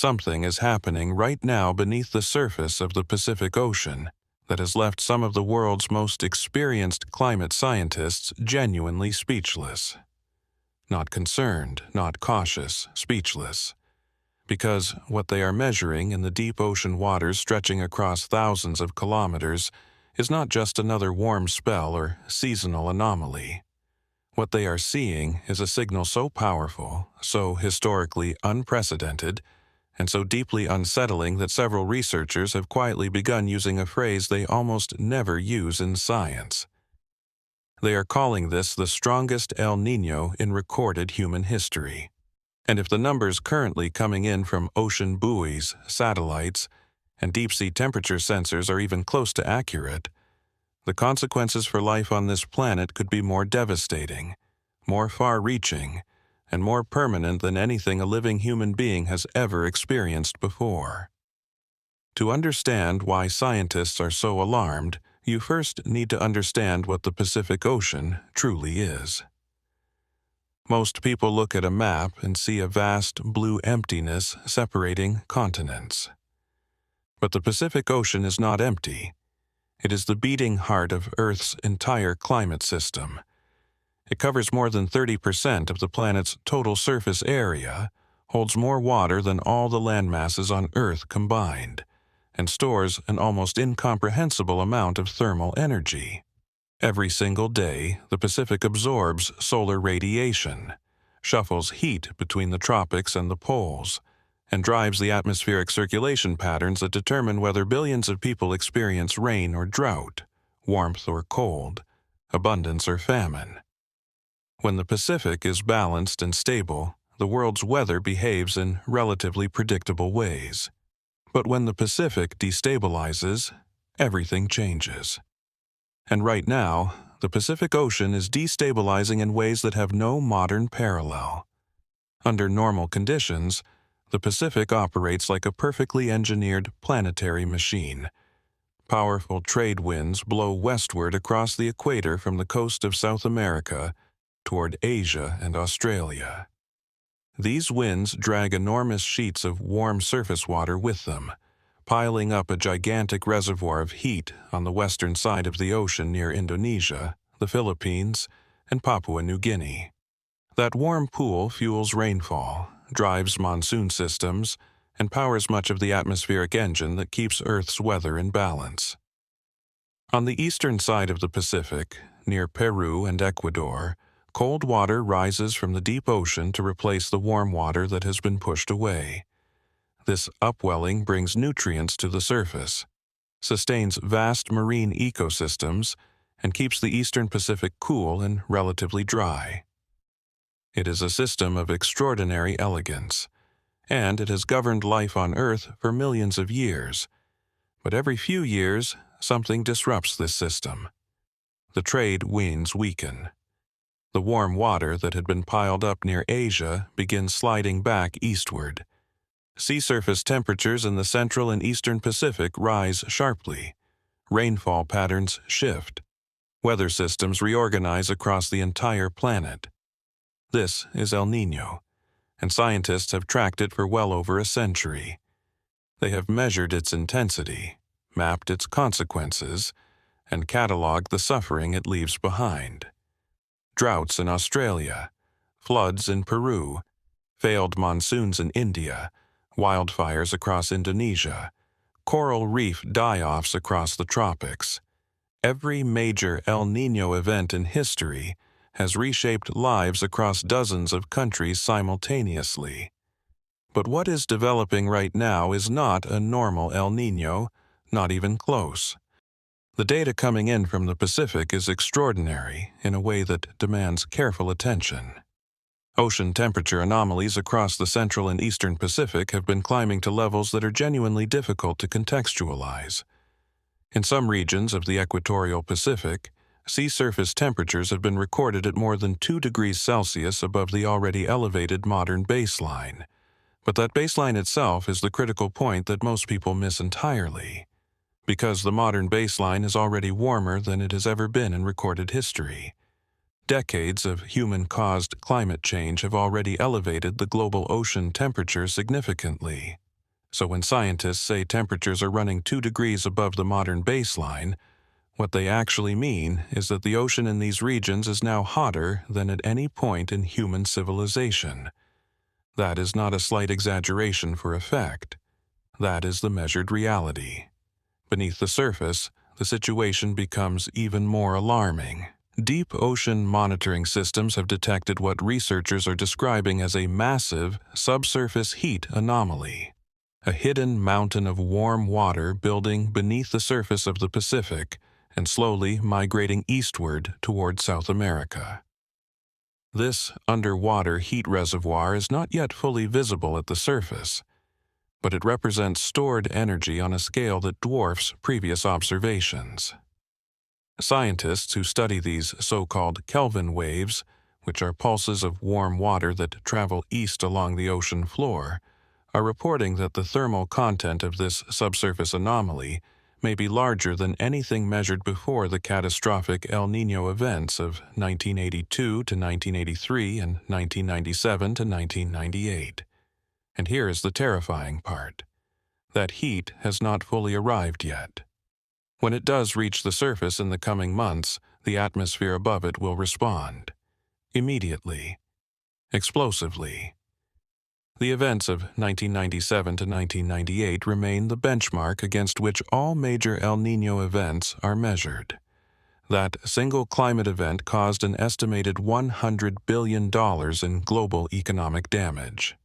Something is happening right now beneath the surface of the Pacific Ocean that has left some of the world's most experienced climate scientists genuinely speechless. Not concerned, not cautious, speechless. Because what they are measuring in the deep ocean waters stretching across thousands of kilometers is not just another warm spell or seasonal anomaly. What they are seeing is a signal so powerful, so historically unprecedented, and so deeply unsettling that several researchers have quietly begun using a phrase they almost never use in science. They are calling this the strongest El Niño in recorded human history. And if the numbers currently coming in from ocean buoys, satellites, and deep-sea temperature sensors are even close to accurate, the consequences for life on this planet could be more devastating, more far-reaching, and more permanent than anything a living human being has ever experienced before. To understand why scientists are so alarmed, you first need to understand what the Pacific Ocean truly is. Most people look at a map and see a vast blue emptiness separating continents. But the Pacific Ocean is not empty. It is the beating heart of Earth's entire climate system. It covers more than 30% of the planet's total surface area, holds more water than all the land masses on Earth combined, and stores an almost incomprehensible amount of thermal energy. Every single day, the Pacific absorbs solar radiation, shuffles heat between the tropics and the poles, and drives the atmospheric circulation patterns that determine whether billions of people experience rain or drought, warmth or cold, abundance or famine. When the Pacific is balanced and stable, the world's weather behaves in relatively predictable ways. But when the Pacific destabilizes, everything changes. And right now, the Pacific Ocean is destabilizing in ways that have no modern parallel. Under normal conditions, the Pacific operates like a perfectly engineered planetary machine. Powerful trade winds blow westward across the equator from the coast of South America toward Asia and Australia. These winds drag enormous sheets of warm surface water with them, piling up a gigantic reservoir of heat on the western side of the ocean near Indonesia, the Philippines, and Papua New Guinea. That warm pool fuels rainfall, drives monsoon systems, and powers much of the atmospheric engine that keeps Earth's weather in balance. On the eastern side of the Pacific, near Peru and Ecuador, cold water rises from the deep ocean to replace the warm water that has been pushed away. This upwelling brings nutrients to the surface, sustains vast marine ecosystems, and keeps the eastern Pacific cool and relatively dry. It is a system of extraordinary elegance, and it has governed life on Earth for millions of years. But every few years, something disrupts this system. The trade winds weaken. The warm water that had been piled up near Asia begins sliding back eastward. Sea surface temperatures in the central and eastern Pacific rise sharply. Rainfall patterns shift. Weather systems reorganize across the entire planet. This is El Niño, and scientists have tracked it for well over a century. They have measured its intensity, mapped its consequences, and cataloged the suffering it leaves behind. Droughts in Australia, floods in Peru, failed monsoons in India, wildfires across Indonesia, coral reef die-offs across the tropics. Every major El Niño event in history has reshaped lives across dozens of countries simultaneously. But what is developing right now is not a normal El Niño, not even close. The data coming in from the Pacific is extraordinary in a way that demands careful attention. Ocean temperature anomalies across the central and eastern Pacific have been climbing to levels that are genuinely difficult to contextualize. In some regions of the equatorial Pacific, sea surface temperatures have been recorded at more than 2 degrees Celsius above the already elevated modern baseline. But that baseline itself is the critical point that most people miss entirely, because the modern baseline is already warmer than it has ever been in recorded history. Decades of human-caused climate change have already elevated the global ocean temperature significantly, So when scientists say temperatures are running 2 degrees above the modern baseline, what they actually mean is that the ocean in these regions is now hotter than at any point in human civilization. That is not a slight exaggeration for effect. That is the measured reality. Beneath the surface, the situation becomes even more alarming. Deep ocean monitoring systems have detected what researchers are describing as a massive subsurface heat anomaly, a hidden mountain of warm water building beneath the surface of the Pacific and slowly migrating eastward toward South America. This underwater heat reservoir is not yet fully visible at the surface, but it represents stored energy on a scale that dwarfs previous observations. Scientists who study these so-called Kelvin waves, which are pulses of warm water that travel east along the ocean floor, are reporting that the thermal content of this subsurface anomaly may be larger than anything measured before the catastrophic El Niño events of 1982 to 1983 and 1997 to 1998. And here is the terrifying part. That heat has not fully arrived yet. When it does reach the surface in the coming months, the atmosphere above it will respond. Immediately. Explosively. The events of 1997 to 1998 remain the benchmark against which all major El Niño events are measured. That single climate event caused an estimated $100 billion in global economic damage.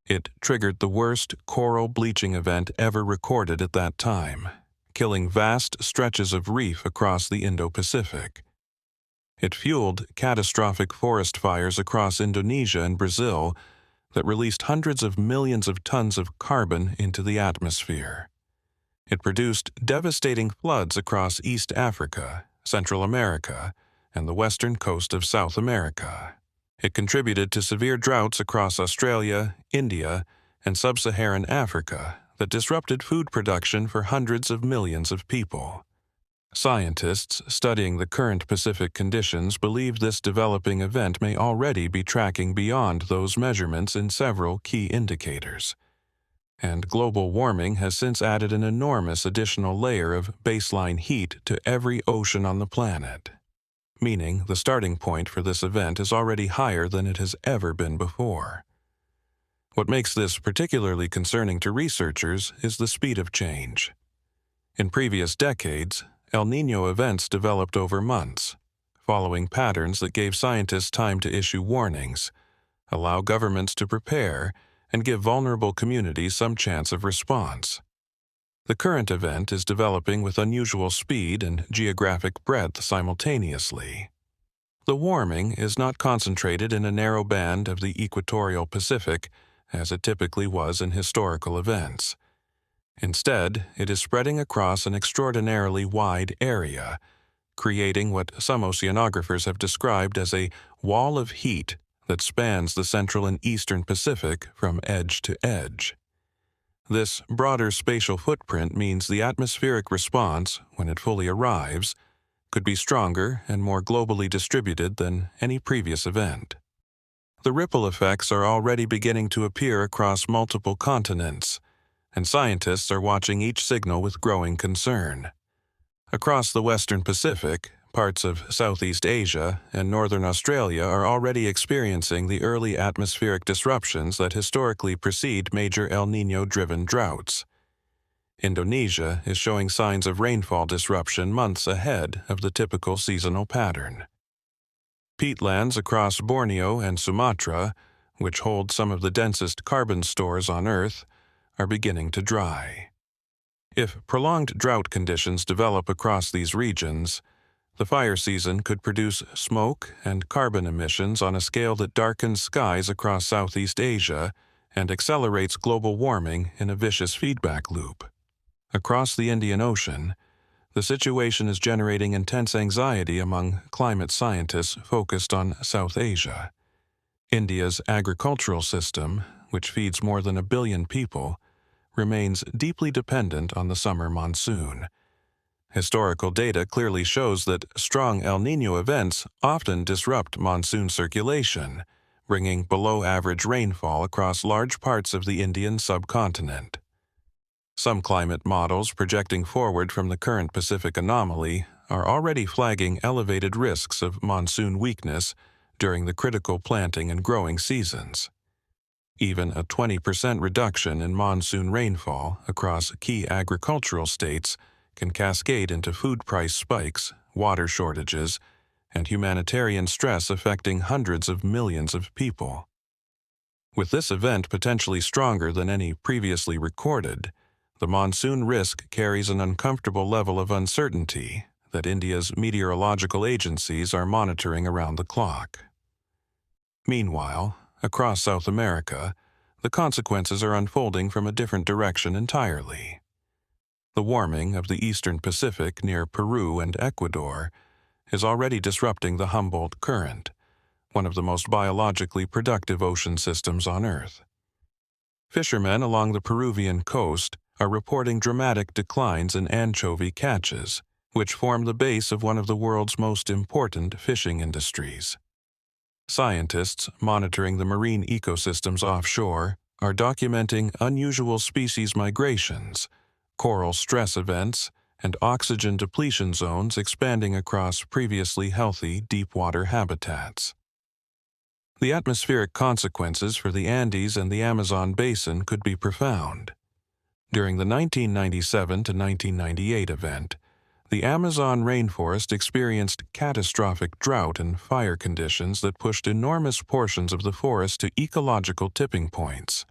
It triggered the worst coral bleaching event ever recorded at that time, killing vast stretches of reef across the Indo-Pacific. It fueled catastrophic forest fires across Indonesia and Brazil that released hundreds of millions of tons of carbon into the atmosphere. It produced devastating floods across East Africa, Central America, and the western coast of South America. It contributed to severe droughts across Australia, India, and sub-Saharan Africa that disrupted food production for hundreds of millions of people. Scientists studying the current Pacific conditions believe this developing event may already be tracking beyond those measurements in several key indicators. And global warming has since added an enormous additional layer of baseline heat to every ocean on the planet, meaning the starting point for this event is already higher than it has ever been before. What makes this particularly concerning to researchers is the speed of change. In previous decades, El Niño events developed over months, following patterns that gave scientists time to issue warnings, allow governments to prepare, and give vulnerable communities some chance of response. The current event is developing with unusual speed and geographic breadth simultaneously. The warming is not concentrated in a narrow band of the equatorial Pacific, as it typically was in historical events. Instead, it is spreading across an extraordinarily wide area, creating what some oceanographers have described as a wall of heat that spans the central and eastern Pacific from edge to edge. This broader spatial footprint means the atmospheric response, when it fully arrives, could be stronger and more globally distributed than any previous event. The ripple effects are already beginning to appear across multiple continents, and scientists are watching each signal with growing concern. Across the western Pacific, parts of Southeast Asia and northern Australia are already experiencing the early atmospheric disruptions that historically precede major El Niño-driven droughts. Indonesia is showing signs of rainfall disruption months ahead of the typical seasonal pattern. Peatlands across Borneo and Sumatra, which hold some of the densest carbon stores on Earth, are beginning to dry. If prolonged drought conditions develop across these regions, the fire season could produce smoke and carbon emissions on a scale that darkens skies across Southeast Asia and accelerates global warming in a vicious feedback loop. Across the Indian Ocean, the situation is generating intense anxiety among climate scientists focused on South Asia. India's agricultural system, which feeds more than 1 billion people, remains deeply dependent on the summer monsoon. Historical data clearly shows that strong El Niño events often disrupt monsoon circulation, bringing below-average rainfall across large parts of the Indian subcontinent. Some climate models projecting forward from the current Pacific anomaly are already flagging elevated risks of monsoon weakness during the critical planting and growing seasons. Even a 20% reduction in monsoon rainfall across key agricultural states can cascade into food price spikes, water shortages, and humanitarian stress affecting hundreds of millions of people. With this event potentially stronger than any previously recorded, the monsoon risk carries an uncomfortable level of uncertainty that India's meteorological agencies are monitoring around the clock. Meanwhile, across South America, the consequences are unfolding from a different direction entirely. The warming of the eastern Pacific near Peru and Ecuador is already disrupting the Humboldt Current, one of the most biologically productive ocean systems on Earth. Fishermen along the Peruvian coast are reporting dramatic declines in anchovy catches, which form the base of one of the world's most important fishing industries. Scientists monitoring the marine ecosystems offshore are documenting unusual species migrations, coral stress events, and oxygen depletion zones expanding across previously healthy deep-water habitats. The atmospheric consequences for the Andes and the Amazon basin could be profound. During the 1997 to 1998 event, the Amazon rainforest experienced catastrophic drought and fire conditions that pushed enormous portions of the forest to ecological tipping points.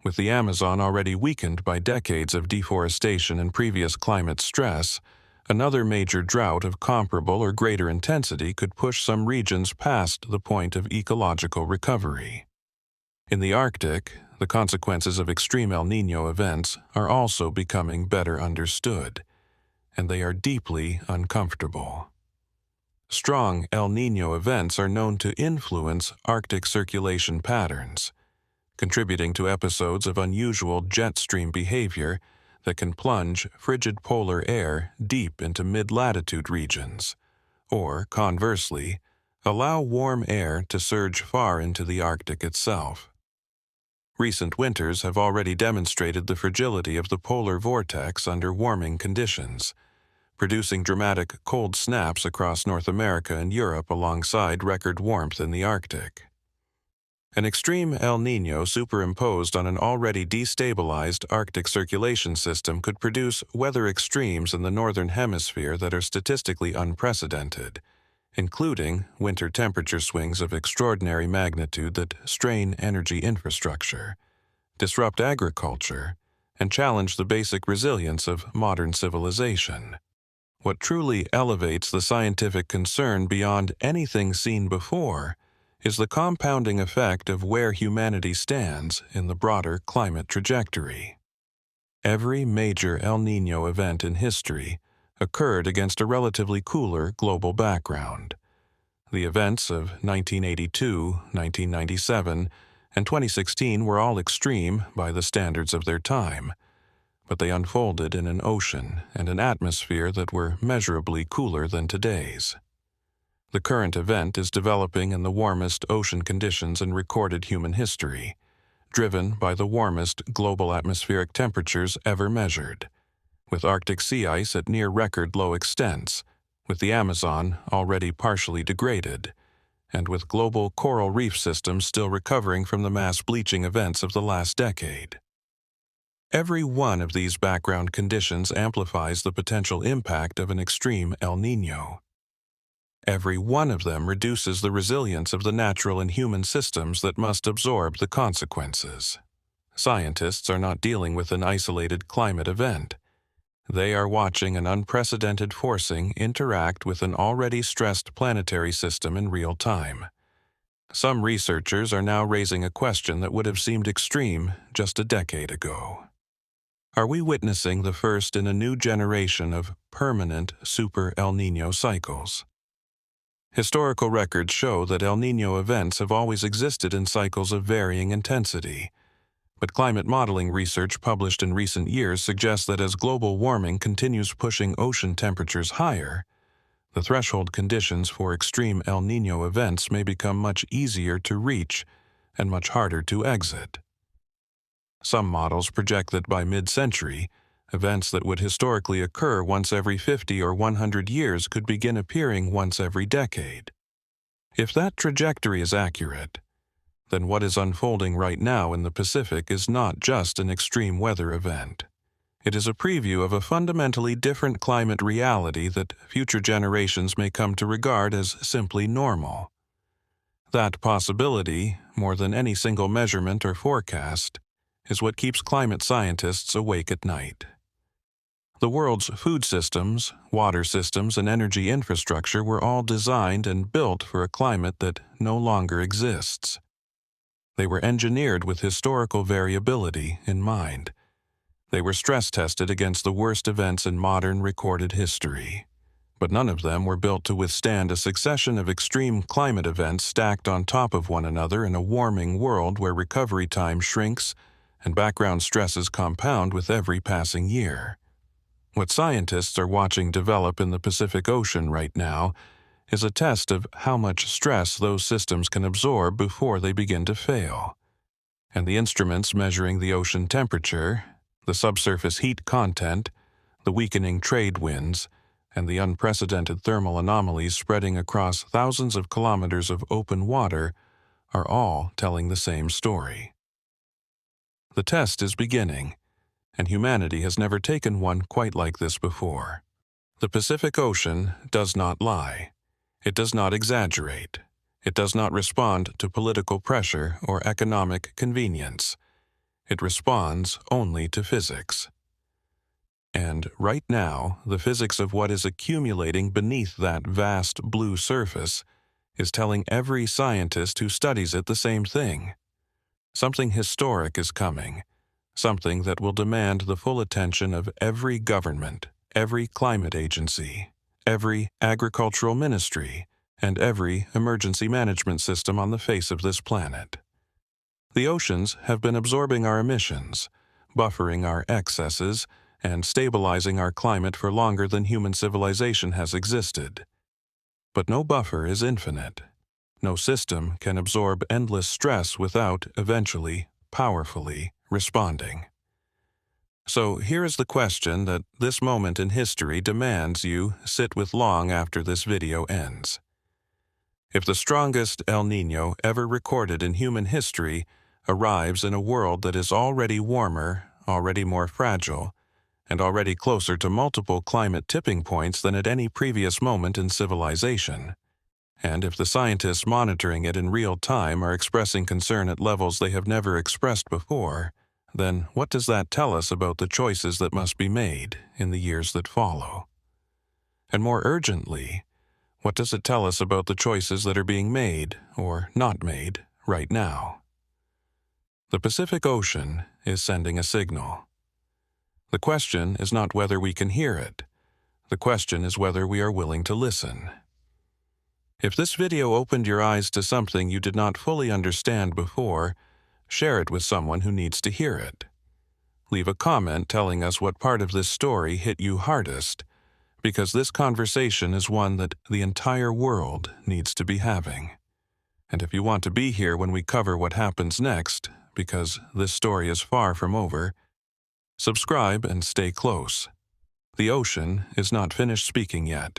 With the Amazon already weakened by decades of deforestation and previous climate stress, another major drought of comparable or greater intensity could push some regions past the point of ecological recovery. In the Arctic, the consequences of extreme El Niño events are also becoming better understood, and they are deeply uncomfortable. Strong El Niño events are known to influence Arctic circulation patterns, contributing to episodes of unusual jet stream behavior that can plunge frigid polar air deep into mid-latitude regions, or, conversely, allow warm air to surge far into the Arctic itself. Recent winters have already demonstrated the fragility of the polar vortex under warming conditions, producing dramatic cold snaps across North America and Europe alongside record warmth in the Arctic. An extreme El Niño superimposed on an already destabilized Arctic circulation system could produce weather extremes in the Northern Hemisphere that are statistically unprecedented, including winter temperature swings of extraordinary magnitude that strain energy infrastructure, disrupt agriculture, and challenge the basic resilience of modern civilization. What truly elevates the scientific concern beyond anything seen before is the compounding effect of where humanity stands in the broader climate trajectory. Every major El Niño event in history occurred against a relatively cooler global background. The events of 1982, 1997, and 2016 were all extreme by the standards of their time, but they unfolded in an ocean and an atmosphere that were measurably cooler than today's. The current event is developing in the warmest ocean conditions in recorded human history, driven by the warmest global atmospheric temperatures ever measured, with Arctic sea ice at near record low extents, with the Amazon already partially degraded, and with global coral reef systems still recovering from the mass bleaching events of the last decade. Every one of these background conditions amplifies the potential impact of an extreme El Niño. Every one of them reduces the resilience of the natural and human systems that must absorb the consequences. Scientists are not dealing with an isolated climate event. They are watching an unprecedented forcing interact with an already stressed planetary system in real time. Some researchers are now raising a question that would have seemed extreme just a decade ago. Are we witnessing the first in a new generation of permanent super El Niño cycles? Historical records show that El Niño events have always existed in cycles of varying intensity, but climate modeling research published in recent years suggests that as global warming continues pushing ocean temperatures higher, the threshold conditions for extreme El Niño events may become much easier to reach and much harder to exit. Some models project that by mid-century, events that would historically occur once every 50 or 100 years could begin appearing once every decade. If that trajectory is accurate, then what is unfolding right now in the Pacific is not just an extreme weather event. It is a preview of a fundamentally different climate reality that future generations may come to regard as simply normal. That possibility, more than any single measurement or forecast, is what keeps climate scientists awake at night. The world's food systems, water systems, and energy infrastructure were all designed and built for a climate that no longer exists. They were engineered with historical variability in mind. They were stress-tested against the worst events in modern recorded history. But none of them were built to withstand a succession of extreme climate events stacked on top of one another in a warming world where recovery time shrinks and background stresses compound with every passing year. What scientists are watching develop in the Pacific Ocean right now is a test of how much stress those systems can absorb before they begin to fail. And the instruments measuring the ocean temperature, the subsurface heat content, the weakening trade winds, and the unprecedented thermal anomalies spreading across thousands of kilometers of open water are all telling the same story. The test is beginning, and humanity has never taken one quite like this before. The Pacific Ocean does not lie. It does not exaggerate. It does not respond to political pressure or economic convenience. It responds only to physics. And right now, the physics of what is accumulating beneath that vast blue surface is telling every scientist who studies it the same thing. Something historic is coming, something that will demand the full attention of every government, every climate agency, every agricultural ministry, and every emergency management system on the face of this planet. The oceans have been absorbing our emissions, buffering our excesses, and stabilizing our climate for longer than human civilization has existed. But no buffer is infinite. No system can absorb endless stress without, eventually, powerfully responding. So here is the question that this moment in history demands you sit with long after this video ends. If the strongest El Niño ever recorded in human history arrives in a world that is already warmer, already more fragile, and already closer to multiple climate tipping points than at any previous moment in civilization, and if the scientists monitoring it in real time are expressing concern at levels they have never expressed before, then what does that tell us about the choices that must be made in the years that follow? And more urgently, what does it tell us about the choices that are being made, or not made, right now? The Pacific Ocean is sending a signal. The question is not whether we can hear it. The question is whether we are willing to listen. If this video opened your eyes to something you did not fully understand before, share it with someone who needs to hear it. Leave a comment telling us what part of this story hit you hardest, because this conversation is one that the entire world needs to be having. And if you want to be here when we cover what happens next, because this story is far from over, subscribe and stay close. The ocean is not finished speaking yet.